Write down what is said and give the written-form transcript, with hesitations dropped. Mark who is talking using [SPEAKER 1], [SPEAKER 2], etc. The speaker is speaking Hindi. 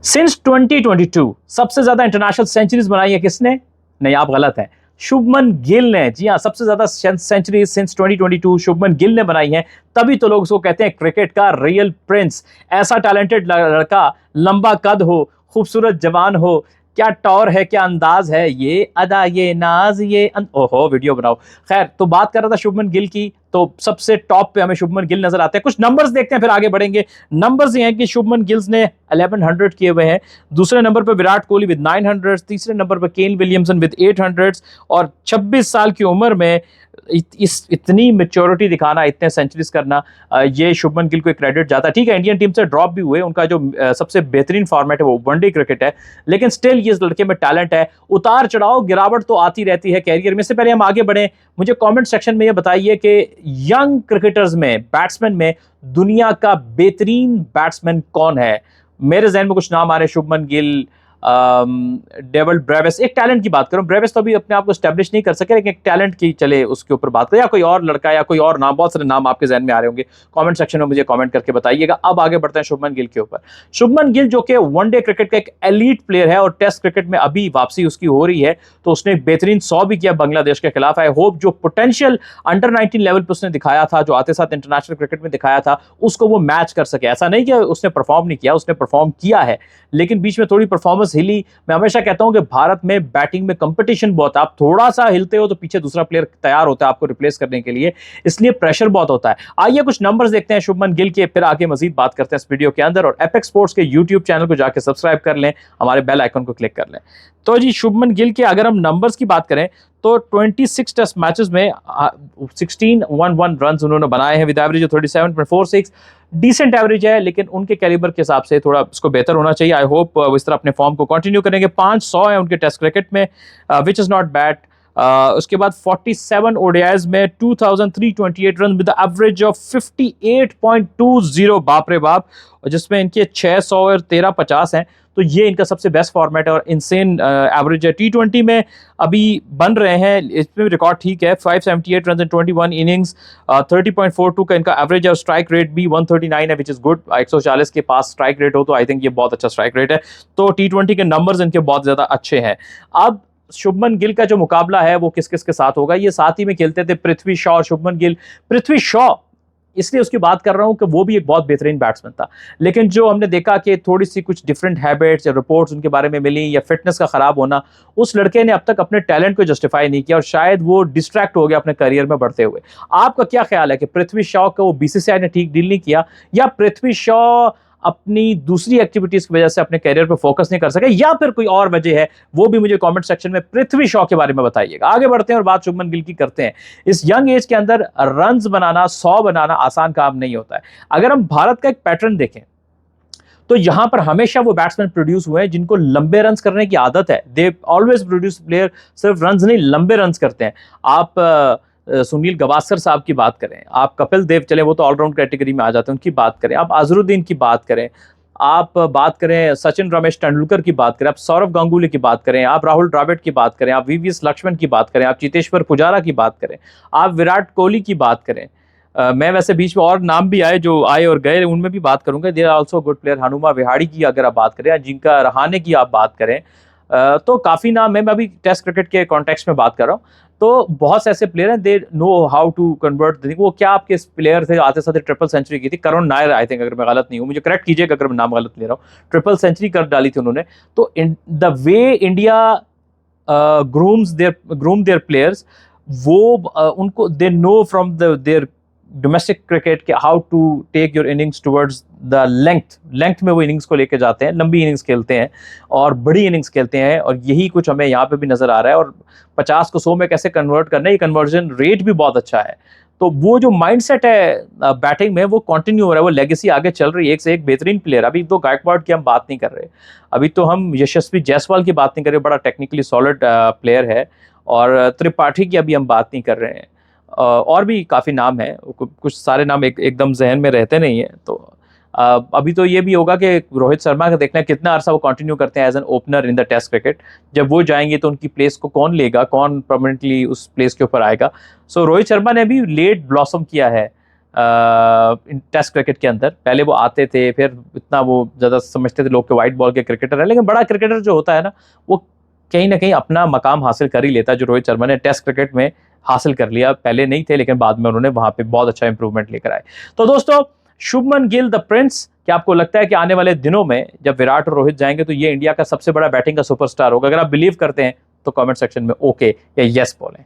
[SPEAKER 1] सिंस 2022 सबसे ज्यादा इंटरनेशनल सेंचुरीज बनाई है किसने? नहीं, आप गलत हैं। शुभमन गिल ने। जी हां, सबसे ज्यादा सेंचुरीज सिंस 2022 शुभमन गिल ने बनाई है। तभी तो लोग उसको कहते हैं क्रिकेट का रियल प्रिंस। ऐसा टैलेंटेड लड़का, लंबा कद हो, खूबसूरत जवान हो, क्या टॉर है, क्या अंदाज है, ये अदा, ये नाज, ओहो वीडियो बनाओ। खैर, तो बात कर रहा था शुभमन गिल की, तो सबसे टॉप पे हमें शुभमन गिल नजर आते हैं। कुछ नंबर्स देखते हैं फिर आगे बढ़ेंगे। नंबर्स ये हैं कि शुभमन गिल्स ने 1100 किए हुए हैं। दूसरे नंबर पर विराट कोहली विद 900, तीसरे नंबर पर केन विलियमसन विद 800 और 26 साल की उम्र में इतनी मेच्योरिटी दिखाना, इतने सेंचुरीज करना, ये शुभमन गिल को एक क्रेडिट जाता है। ठीक है, इंडियन टीम से ड्रॉप भी हुए, उनका जो सबसे बेहतरीन फॉर्मेट है वो वनडे क्रिकेट है, लेकिन स्टिल ये इस लड़के में टैलेंट है। उतार चढ़ाव, गिरावट तो आती रहती है कैरियर में। इससे पहले हम आगे बढ़े, मुझे कमेंट सेक्शन में ये बताइए कि यंग क्रिकेटर्स में, बैट्समैन में दुनिया का बेहतरीन बैट्समैन कौन है? मेरे जहन में कुछ नाम आ रहे हैं, शुभमन गिल, डेविड ब्रेविस। एक टैलेंट की बात करूं, ब्रेविस तो अभी अपने आप को स्टैब्लिश नहीं कर सके, लेकिन एक टैलेंट की चले उसके ऊपर बात करें, या कोई और लड़का या कोई और नाम, बहुत सारे नाम आपके जहन में आ रहे होंगे, कमेंट सेक्शन में मुझे कमेंट करके बताइएगा। अब आगे बढ़ते हैं शुभमन गिल के ऊपर। शुभमन गिल जो कि वनडे क्रिकेट का एक एलीट प्लेयर है और टेस्ट क्रिकेट में अभी वापसी उसकी हो रही है, तो उसने एक बेहतरीन 100 भी किया बांग्लादेश के खिलाफ। आई होप जो पोटेंशियल अंडर 19 लेवल पर उसने दिखाया था, जो आते साथ इंटरनेशनल क्रिकेट में दिखाया था, उसको वो मैच कर सके। ऐसा नहीं कि उसने परफॉर्म नहीं किया, उसने परफॉर्म किया है, लेकिन बीच में थोड़ी परफॉर्मेंस हिली। मैं हमेशा कहता हूं कि भारत में बैटिंग में कंपटीशन बहुत है, आप थोड़ा सा हिलते हो तो पीछे दूसरा प्लेयर तैयार होता है आपको रिप्लेस करने के लिए, इसलिए प्रेशर बहुत होता है। आइए कुछ नंबर्स देखते हैं शुभमन गिल के, फिर आगे मजीद बात करते हैं इस वीडियो के अंदर। और एपेक्स स्पोर्ट्स के यूट्यूब चैनल को जाकर सब्सक्राइब कर लें, हमारे बेल आइकन को क्लिक कर लें। तो जी, शुभमन गिल के अगर हम नंबर्स की बात करें तो 26 टेस्ट मैचेस में 1611 रन उन्होंने बनाए हैं विद एवरेज 37.46। डिसेंट एवरेज है, लेकिन उनके कैलिबर के हिसाब से थोड़ा उसको बेहतर होना चाहिए। आई होप वो इस तरह अपने फॉर्म को कंटिन्यू करेंगे। 500 है उनके टेस्ट क्रिकेट में, विच इज नॉट बैड। उसके बाद 47 ओडीआईज में 2328 रन विद एवरेज ऑफ 58.20। बाप रे बाप, जिसमें इनके 600 और 1350 हैं, तो ये इनका सबसे बेस्ट फॉर्मेट है और इनसेन एवरेज है। T20 में अभी बन रहे हैं, इसमें रिकॉर्ड ठीक है, 578 रन इन 21 इनिंग्स, 30.42 का इनका एवरेज है और स्ट्राइक रेट भी 139 है, विच इज गुड। 140 के पास स्ट्राइक रेट हो तो आई थिंक ये बहुत अच्छा स्ट्राइक रेट है। तो T20 के नंबर्स इनके बहुत ज्यादा अच्छे हैं। अब शुभमन गिल का जो मुकाबला है वो किस किस के साथ होगा, ये साथ ही में खेलते थे पृथ्वी शॉ और शुभमन गिल। पृथ्वी शॉ इसलिए उसकी बात कर रहा हूं कि वो भी एक बहुत बेहतरीन बैट्समैन था, लेकिन जो हमने देखा कि थोड़ी सी कुछ डिफरेंट हैबिट्स या रिपोर्ट्स उनके बारे में मिली, या फिटनेस का खराब होना, उस लड़के ने अब तक अपने टैलेंट को जस्टिफाई नहीं किया और शायद वो डिस्ट्रैक्ट हो गया अपने करियर में बढ़ते हुए। आपका क्या ख्याल है कि पृथ्वी शॉ को बीसीसीआई ने ठीक डील नहीं किया, या पृथ्वी शॉ अपनी दूसरी एक्टिविटीज की वजह से अपने करियर पर फोकस नहीं कर सके, या फिर कोई और वजह है? वो भी मुझे कमेंट सेक्शन में पृथ्वी शॉ के बारे में बताइएगा। आगे बढ़ते हैं और बात शुभमन गिल की करते हैं। इस यंग एज के अंदर रन्स बनाना, 100 बनाना आसान काम नहीं होता है। अगर हम भारत का एक पैटर्न देखें तो यहां पर हमेशा वो बैट्समैन प्रोड्यूस हुए हैं जिनको लंबे रन्स करने की आदत है। दे ऑलवेज प्रोड्यूस प्लेयर, सिर्फ रन्स नहीं, लंबे रन्स करते हैं। आप सुनील गावस्कर साहब की बात करें, आप कपिल देव, चले वो तो ऑलराउंड कैटेगरी में आ जाते हैं, उनकी बात करें, आप अजहरुद्दीन की बात करें, आप बात करें सचिन रमेश तेंदुलकर की बात करें, आप सौरव गांगुली की बात करें, आप राहुल द्रविड़ की बात करें, आप वीवीएस लक्ष्मण की बात करें, आप चेतेश्वर पुजारा की बात करें, आप विराट कोहली की बात करें। मैं वैसे बीच में और नाम भी आए जो आए और गए, उनमें भी बात करूंगा। There are also good player. Hanuma Vihari की अगर आप बात करें, या जिनका रहाणे की आप बात करें, तो काफी नाम है। मैं अभी टेस्ट क्रिकेट के कॉन्टेक्स्ट में बात कर रहा हूँ। तो बहुत से ऐसे प्लेयर हैं, they know how to convert. वो क्या आपके प्लेयर थे आते साथ ट्रिपल सेंचुरी की थी, करुण नायर आई थिंक, अगर मैं गलत नहीं हूँ, मुझे करेक्ट कीजिएगा अगर मैं नाम गलत ले रहा हूँ। ट्रिपल सेंचुरी कर डाली थी उन्होंने। तो the way India groom their players, वो उनको they know from their domestic cricket के how to take your innings towards the length में वो इनिंग्स को लेके जाते हैं, लंबी इनिंग्स खेलते हैं और बड़ी इनिंग्स खेलते हैं, और यही कुछ हमें यहाँ पे भी नजर आ रहा है। और 50 को 100 में कैसे कन्वर्ट करना है, ये कन्वर्जन रेट भी बहुत अच्छा है। तो वो जो माइंडसेट है बैटिंग में, वो कंटिन्यू हो रहा है, वो लेगेसी आगे चल रही है। एक से एक बेहतरीन प्लेयर। अभी तो गायकवाड़ की हम बात नहीं कर रहे, अभी तो हम यशस्वी जायसवाल की बात नहीं कर रहे, बड़ा टेक्निकली सॉलिड प्लेयर है। और त्रिपाठी की अभी हम बात नहीं कर रहे हैं। और भी काफ़ी नाम हैं, कुछ सारे नाम एकदम जहन में रहते नहीं है। तो अभी तो ये भी होगा कि रोहित शर्मा का देखना है कितना अरसा वो कंटिन्यू करते हैं as an opener in the test cricket. जब वो जाएंगे तो उनकी प्लेस को कौन लेगा, कौन परमानेंटली उस प्लेस के ऊपर आएगा। सो रोहित शर्मा ने भी लेट ब्लॉसम किया है टेस्ट क्रिकेट के अंदर। पहले वो आते थे, फिर इतना वो ज़्यादा समझते थे लोग कि वाइट बॉल के क्रिकेटर है, लेकिन बड़ा क्रिकेटर जो होता है ना, वो कहीं ना कहीं अपना मकाम हासिल कर ही लेता है, जो रोहित शर्मा ने टेस्ट क्रिकेट में हासिल कर लिया। पहले नहीं थे, लेकिन बाद में उन्होंने वहां पे बहुत अच्छा इंप्रूवमेंट लेकर आए। तो दोस्तों, शुभमन गिल द प्रिंस, क्या आपको लगता है कि आने वाले दिनों में जब विराट और रोहित जाएंगे तो ये इंडिया का सबसे बड़ा बैटिंग का सुपरस्टार होगा? अगर आप बिलीव करते हैं तो कमेंट सेक्शन में ओके या यस बोलें।